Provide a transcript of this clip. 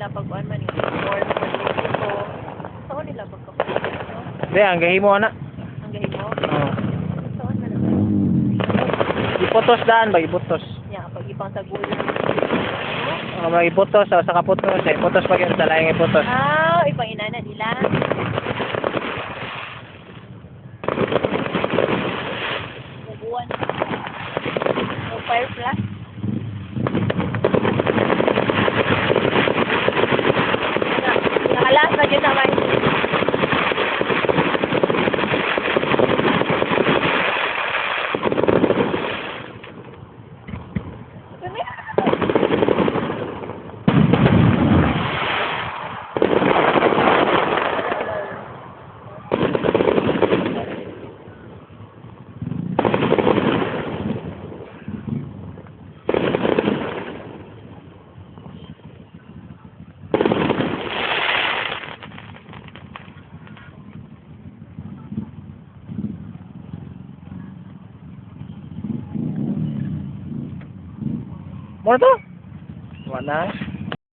nila pagkuan man or pagdito. Saan nila pagkuan? Hindi, ang gahimo na. Ang gahimo? Oo. Saan man na? Iputos daan ba? Iputos. Ya, pag ibang tagulong. Iputos, sa kaputos. Iputos pag yun sa laing iputos. Ah, ibang inana nila. Ubuan. O fire plus. Nakalas na dyan naman. Mo to? Wala.